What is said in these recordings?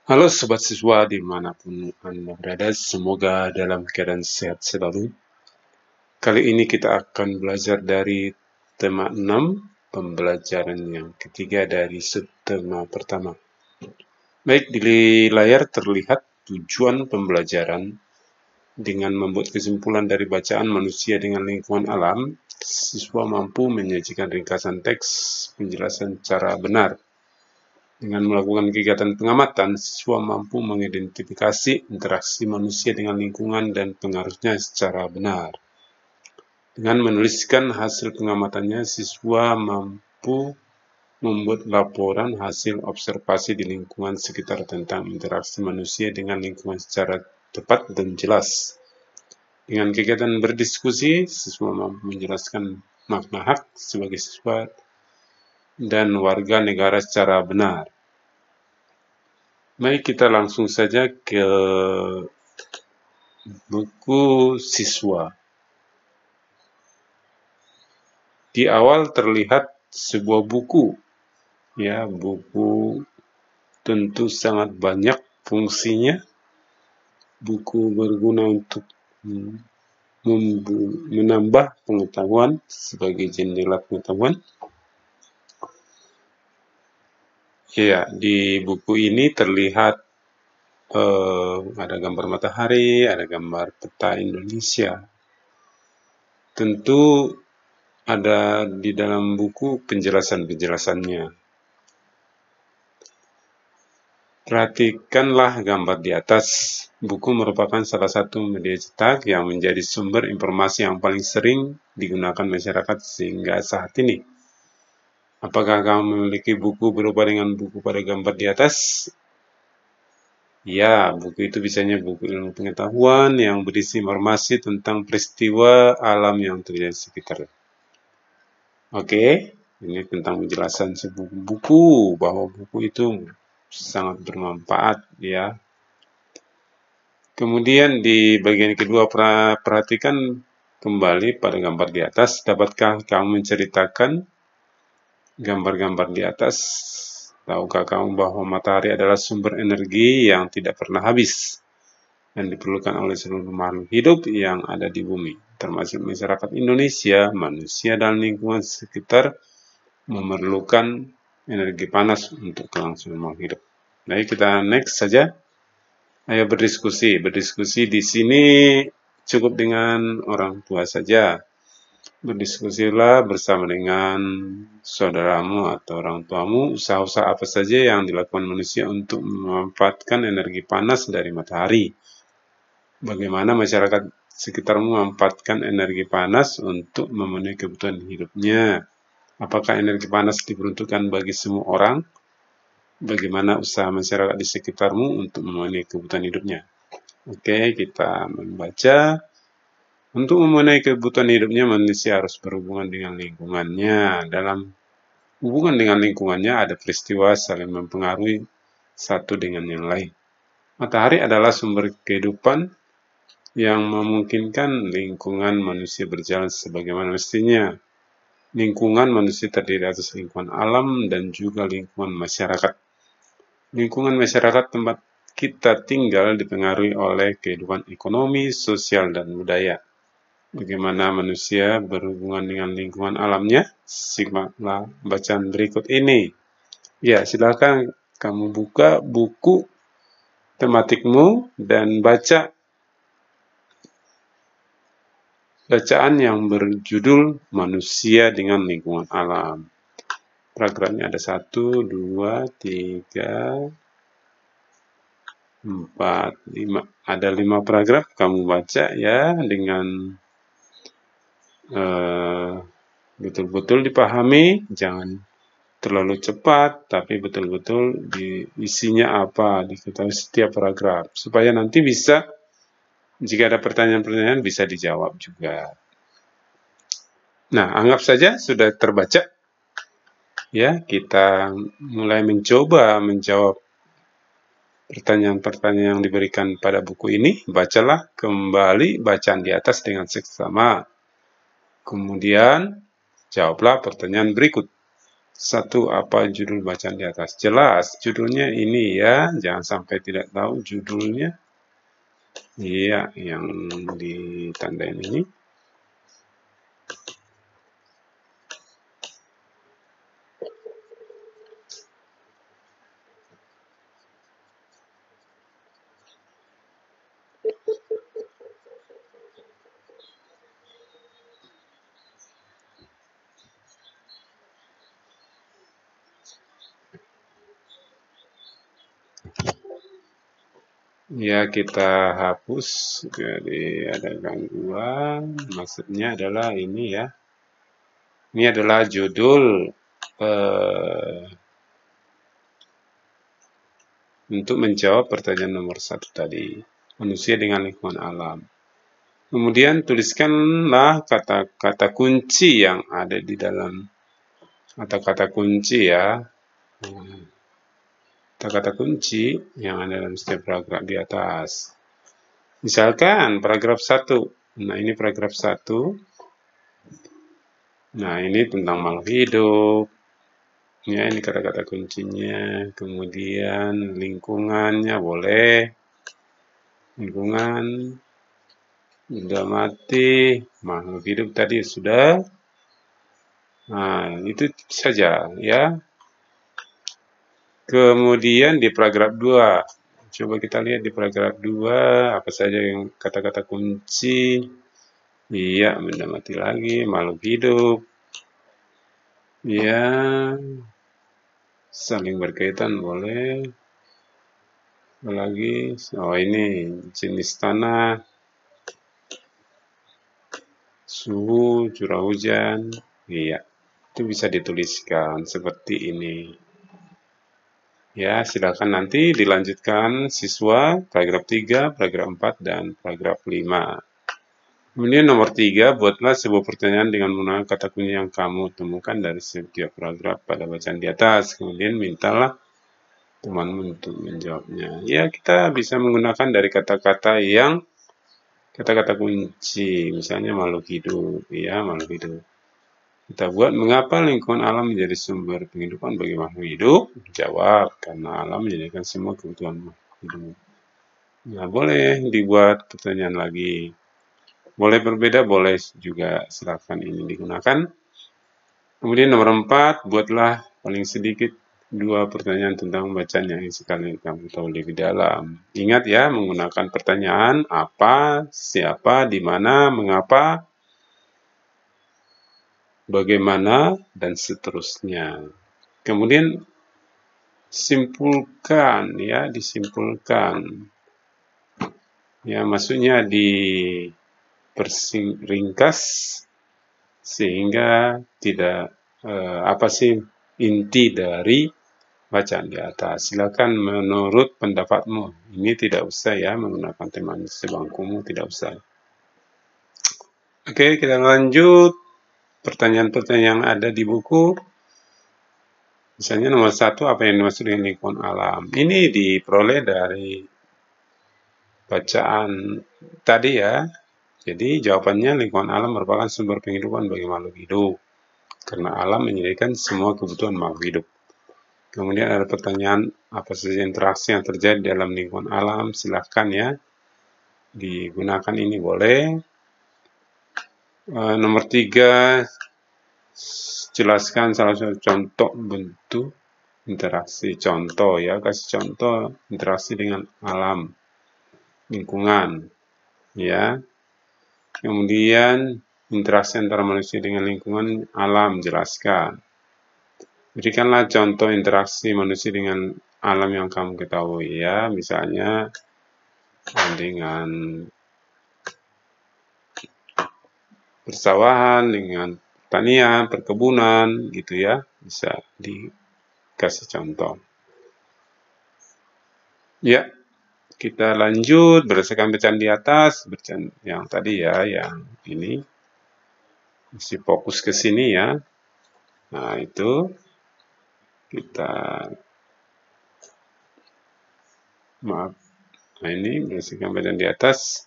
Halo Sobat Siswa dimanapun Anda berada, semoga dalam keadaan sehat selalu. Kali ini kita akan belajar dari tema 6, pembelajaran yang ketiga dari subtema pertama. Baik, di layar terlihat tujuan pembelajaran dengan membuat kesimpulan dari bacaan manusia dengan lingkungan alam. Siswa mampu menyajikan ringkasan teks penjelasan secara benar. Dengan melakukan kegiatan pengamatan, siswa mampu mengidentifikasi interaksi manusia dengan lingkungan dan pengaruhnya secara benar. Dengan menuliskan hasil pengamatannya, siswa mampu membuat laporan hasil observasi di lingkungan sekitar tentang interaksi manusia dengan lingkungan secara tepat dan jelas. Dengan kegiatan berdiskusi, siswa mampu menjelaskan makna hak sebagai siswa dan warga negara secara benar. Mari kita langsung saja ke buku siswa. Di awal terlihat sebuah buku. Ya, buku tentu sangat banyak fungsinya. Buku berguna untuk menambah pengetahuan sebagai jendela pengetahuan. Ya, di buku ini terlihat ada gambar matahari, ada gambar peta Indonesia. Tentu ada di dalam buku penjelasan-penjelasannya. Perhatikanlah gambar di atas. Buku merupakan salah satu media cetak yang menjadi sumber informasi yang paling sering digunakan masyarakat sehingga saat ini. Apakah kamu memiliki buku berupa dengan buku pada gambar di atas? Ya, buku itu biasanya buku ilmu pengetahuan yang berisi informasi tentang peristiwa alam yang terjadi di sekitar. Oke, ini tentang penjelasan sebuah buku, bahwa buku itu sangat bermanfaat ya. Kemudian di bagian kedua, perhatikan kembali pada gambar di atas. Dapatkah kamu menceritakan gambar-gambar di atas? Tahukah kamu bahwa matahari adalah sumber energi yang tidak pernah habis dan diperlukan oleh seluruh makhluk hidup yang ada di bumi, termasuk masyarakat Indonesia, manusia dan lingkungan sekitar memerlukan energi panas untuk kelangsungan makhluk hidup. Baik, kita next saja. Ayo berdiskusi. Berdiskusi di sini cukup dengan orang tua saja. Berdiskusilah bersama dengan saudaramu atau orang tuamu, usaha-usaha apa saja yang dilakukan manusia untuk memanfaatkan energi panas dari matahari. Bagaimana masyarakat sekitarmu memanfaatkan energi panas untuk memenuhi kebutuhan hidupnya. Apakah energi panas diperuntukkan bagi semua orang? Bagaimana usaha masyarakat di sekitarmu untuk memenuhi kebutuhan hidupnya? Oke, kita membaca. Untuk memenuhi kebutuhan hidupnya, manusia harus berhubungan dengan lingkungannya. Dalam hubungan dengan lingkungannya, ada peristiwa saling mempengaruhi satu dengan yang lain. Matahari adalah sumber kehidupan yang memungkinkan lingkungan manusia berjalan sebagaimana mestinya. Lingkungan manusia terdiri atas lingkungan alam dan juga lingkungan masyarakat. Lingkungan masyarakat tempat kita tinggal dipengaruhi oleh kehidupan ekonomi, sosial, dan budaya. Bagaimana manusia berhubungan dengan lingkungan alamnya? Simaklah bacaan berikut ini. Ya, silakan kamu buka buku tematikmu dan baca bacaan yang berjudul Manusia dengan Lingkungan Alam. Paragrafnya ada 1, 2, 3, 4, 5. Ada 5 paragraf, kamu baca ya dengan betul-betul dipahami, jangan terlalu cepat, tapi betul-betul isinya apa, diketahui setiap paragraf, supaya nanti bisa, jika ada pertanyaan-pertanyaan, bisa dijawab juga. Nah, anggap saja sudah terbaca. Ya, kita mulai mencoba menjawab pertanyaan-pertanyaan yang diberikan pada buku ini. Bacalah kembali bacaan di atas dengan seksama. Kemudian, jawablah pertanyaan berikut. Satu, apa judul bacaan di atas? Jelas, judulnya ini ya. Jangan sampai tidak tahu judulnya. Iya, yang ditandain ini. Ya, kita hapus. Jadi ada gangguan. Maksudnya adalah ini ya. Ini adalah judul untuk menjawab pertanyaan nomor 1 tadi. Manusia dengan lingkungan alam. Kemudian tuliskanlah kata-kata kunci yang ada di dalam kata-kata kunci ya. Kata-kata kunci yang ada dalam setiap paragraf di atas. Misalkan paragraf 1. Nah, ini paragraf 1. Nah, ini tentang makhluk hidup. Ya, ini kata-kata kuncinya. Kemudian lingkungannya boleh. Lingkungan. Sudah mati. Makhluk hidup tadi sudah. Nah, itu saja ya. Kemudian di paragraf 2. Coba kita lihat di paragraf 2. Apa saja yang kata-kata kunci. Iya, benda mati lagi. Makhluk hidup. Ya, saling berkaitan boleh. Lagi, oh ini jenis tanah, suhu, curah hujan, iya, itu bisa dituliskan seperti ini. Ya, silakan nanti dilanjutkan siswa paragraf 3, paragraf 4, dan paragraf 5. Kemudian nomor 3, buatlah sebuah pertanyaan dengan menggunakan kata kunci yang kamu temukan dari setiap paragraf pada bacaan di atas. Kemudian mintalah temanmu untuk menjawabnya. Ya, kita bisa menggunakan dari kata-kata yang kata-kata kunci, misalnya makhluk hidup, ya makhluk hidup. Kita buat mengapa lingkungan alam menjadi sumber penghidupan bagi makhluk hidup? Jawab, karena alam menyediakan semua kebutuhan makhluk hidup. Nah, boleh dibuat pertanyaan lagi. Boleh berbeda, boleh juga, silakan ini digunakan. Kemudian nomor 4, buatlah paling sedikit 2 pertanyaan tentang bacaan yang sekali kamu tahu lebih dalam. Ingat ya, menggunakan pertanyaan apa, siapa, di mana, mengapa, bagaimana, dan seterusnya. Kemudian simpulkan ya, disimpulkan. Ya, maksudnya dipersingkat sehingga tidak apa sih inti dari bacaan di atas. Silakan menurut pendapatmu. Ini tidak usah ya menggunakan teman sebangkumu, tidak usah. Oke, kita lanjut. Pertanyaan-pertanyaan yang ada di buku. Misalnya nomor 1, apa yang dimaksud dengan lingkungan alam? Ini diperoleh dari bacaan tadi ya. Jadi jawabannya lingkungan alam merupakan sumber penghidupan bagi makhluk hidup. Karena alam menyediakan semua kebutuhan makhluk hidup. Kemudian ada pertanyaan, apa saja interaksi yang terjadi dalam lingkungan alam? Silahkan ya, digunakan ini boleh. Nomor 3, jelaskan salah satu contoh bentuk interaksi. Contoh ya, kasih contoh interaksi dengan alam, lingkungan. Ya. Kemudian interaksi antara manusia dengan lingkungan alam, jelaskan. Berikanlah contoh interaksi manusia dengan alam yang kamu ketahui ya, misalnya dengan persawahan, dengan pertanian, perkebunan, gitu ya, bisa dikasih contoh. Ya, kita lanjut berdasarkan bacaan di atas, bacaan yang tadi ya, yang ini, mesti fokus ke sini ya. Nah, itu kita maaf. Nah, ini berdasarkan bacaan di atas,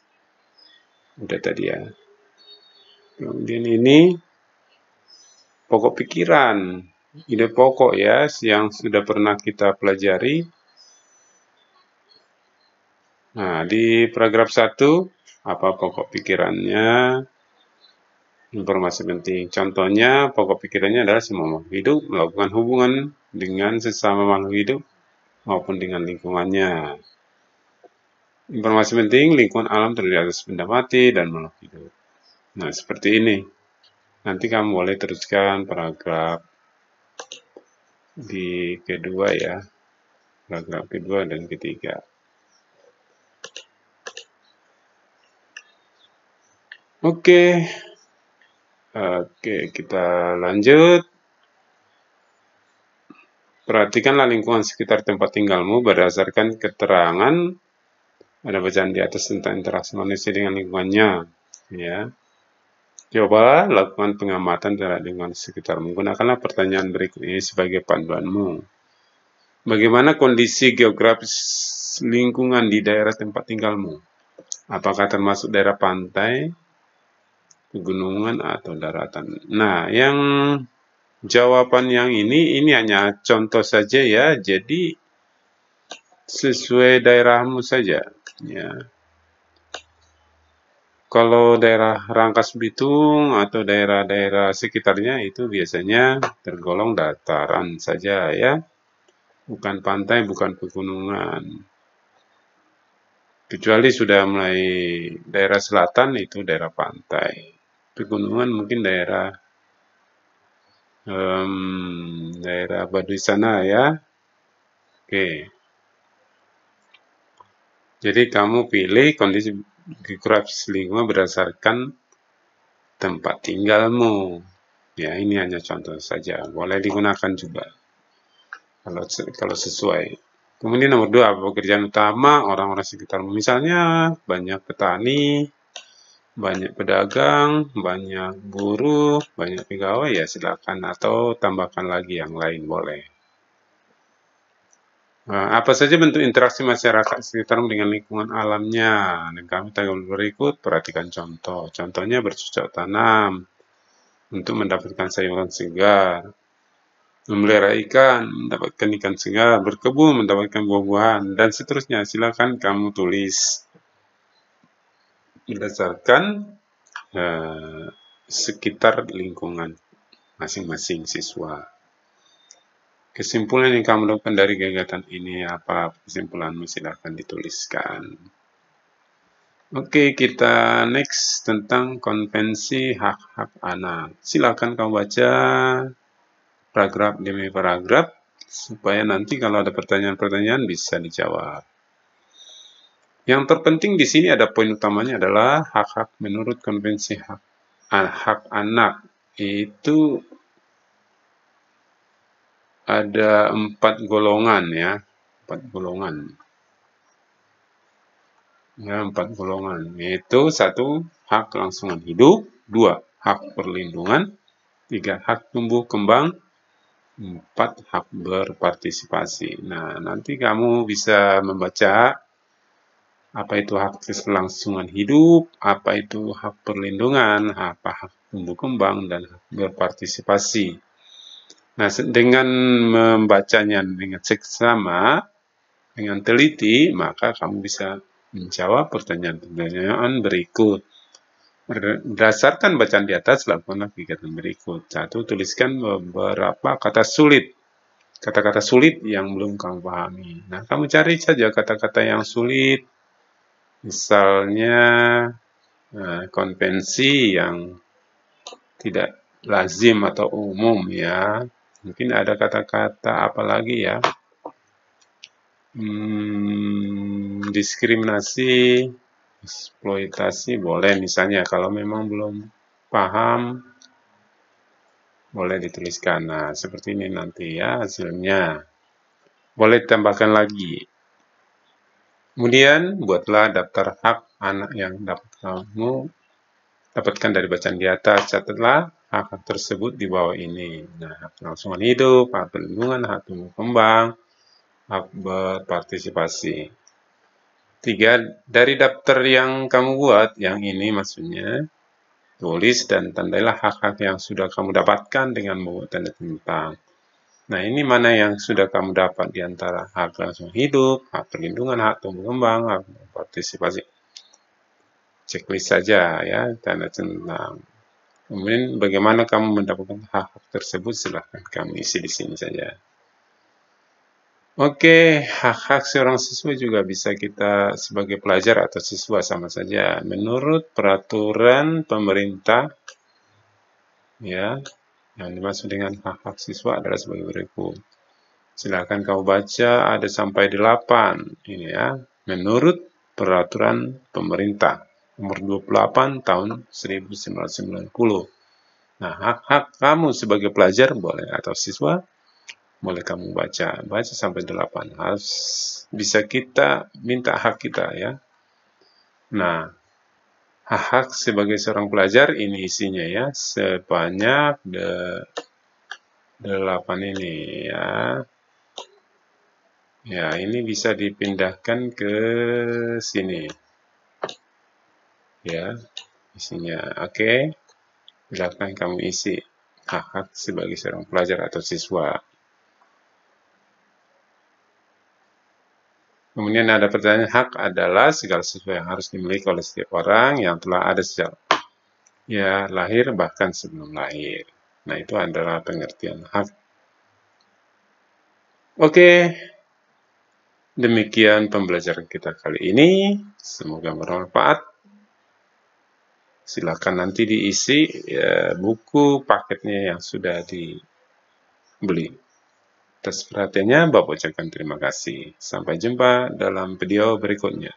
udah tadi ya. Kemudian ini pokok pikiran. ide pokok ya yang sudah pernah kita pelajari. Nah, di paragraf 1, apa pokok pikirannya? Informasi penting. Contohnya, pokok pikirannya adalah semua makhluk hidup melakukan hubungan dengan sesama makhluk hidup maupun dengan lingkungannya. Informasi penting, lingkungan alam terdiri atas benda mati dan makhluk hidup. Nah, seperti ini. Nanti kamu boleh teruskan paragraf di kedua ya. Paragraf kedua dan ketiga. Oke, kita lanjut. Perhatikanlah lingkungan sekitar tempat tinggalmu berdasarkan keterangan ada bacaan di atas tentang interaksi manusia dengan lingkungannya. Ya, coba lakukan pengamatan terhadap lingkungan sekitar. Menggunakanlah pertanyaan berikut ini sebagai panduanmu. Bagaimana kondisi geografis lingkungan di daerah tempat tinggalmu? Apakah termasuk daerah pantai, pegunungan, atau daratan? Nah, yang jawaban yang ini hanya contoh saja ya, jadi sesuai daerahmu saja ya. Kalau daerah Rangkas Bitung atau daerah-daerah sekitarnya itu biasanya tergolong dataran saja ya, bukan pantai, bukan pegunungan. Kecuali sudah mulai daerah selatan itu daerah pantai, pegunungan mungkin daerah daerah Baduy sana ya. Oke. Jadi kamu pilih kondisi geografis lingkungan berdasarkan tempat tinggalmu. Ya, ini hanya contoh saja. Boleh digunakan juga kalau sesuai. Kemudian nomor 2, pekerjaan utama orang-orang sekitarmu. Misalnya banyak petani, banyak pedagang, banyak buruh, banyak pegawai, ya silakan. Atau tambahkan lagi yang lain, boleh. Apa saja bentuk interaksi masyarakat sekitar dengan lingkungan alamnya? Dan kami tanggal berikut, perhatikan contoh. Contohnya bercocok tanam untuk mendapatkan sayuran segar, memelihara ikan, mendapatkan ikan segar, berkebun, mendapatkan buah-buahan, dan seterusnya. Silakan kamu tulis berdasarkan sekitar lingkungan masing-masing siswa. Kesimpulan yang kamu lakukan dari kegiatan ini apa? Kesimpulanmu silakan dituliskan. Oke, kita next tentang konvensi hak-hak anak. Silakan kamu baca paragraf demi paragraf supaya nanti kalau ada pertanyaan-pertanyaan bisa dijawab. Yang terpenting di sini ada poin utamanya adalah hak-hak menurut konvensi hak anak. Itu ada 4 golongan ya, 4 golongan. Ya, 4 golongan. Yaitu 1, hak kelangsungan hidup, 2, hak perlindungan, 3, hak tumbuh kembang, 4, hak berpartisipasi. Nah, nanti kamu bisa membaca apa itu hak kelangsungan hidup, apa itu hak perlindungan, apa hak tumbuh kembang, dan hak berpartisipasi. Nah, dengan membacanya dengan seksama, dengan teliti, maka kamu bisa menjawab pertanyaan-pertanyaan berikut. Berdasarkan bacaan di atas, lakukanlah kegiatan berikut. 1, tuliskan beberapa kata sulit. Kata-kata sulit yang belum kamu pahami. Nah, kamu cari saja kata-kata yang sulit. Misalnya, konvensi yang tidak lazim atau umum ya. Mungkin ada kata-kata apa lagi ya? Diskriminasi, eksploitasi boleh misalnya. Kalau memang belum paham, boleh dituliskan. Nah, seperti ini nanti ya hasilnya. Boleh ditambahkan lagi. Kemudian, buatlah daftar hak anak yang dapat kamu dapatkan dari bacaan di atas. Catatlah hak tersebut di bawah ini. Nah, hak kelangsungan hidup, hak perlindungan, hak tumbuh kembang, hak berpartisipasi. 3, dari daftar yang kamu buat, yang ini maksudnya, tulis dan tandailah hak-hak yang sudah kamu dapatkan dengan membuat tanda tentang. Nah, ini mana yang sudah kamu dapat di antara hak langsung hidup, hak perlindungan, hak tumbuh kembang, hak partisipasi. Checklist saja ya, tanda tentang. Kemudian bagaimana kamu mendapatkan hak-hak tersebut, silahkan kamu isi di sini saja. Oke, hak-hak seorang siswa juga bisa kita sebagai pelajar atau siswa sama saja. Menurut peraturan pemerintah, ya, yang dimaksud dengan hak-hak siswa adalah sebagai berikut. Silakan kau baca, ada sampai 8 ini ya. Menurut peraturan pemerintah nomor 28 tahun 1990. Nah, hak-hak kamu sebagai pelajar boleh atau siswa boleh kamu baca sampai 8. Harus bisa kita minta hak kita ya. Nah, hak-hak sebagai seorang pelajar ini isinya ya sebanyak 8 ini ya. Ya, ini bisa dipindahkan ke sini. Ya, isinya. Oke. Silakan kamu isi hak-hak sebagai seorang pelajar atau siswa. Kemudian ada pertanyaan, hak adalah segala sesuatu yang harus dimiliki oleh setiap orang yang telah ada sejak ya lahir bahkan sebelum lahir. Nah, itu adalah pengertian hak. Oke. Demikian pembelajaran kita kali ini. Semoga bermanfaat. Silakan nanti diisi buku paketnya yang sudah dibeli. Atas perhatiannya, Bapak ucapkan terima kasih. Sampai jumpa dalam video berikutnya.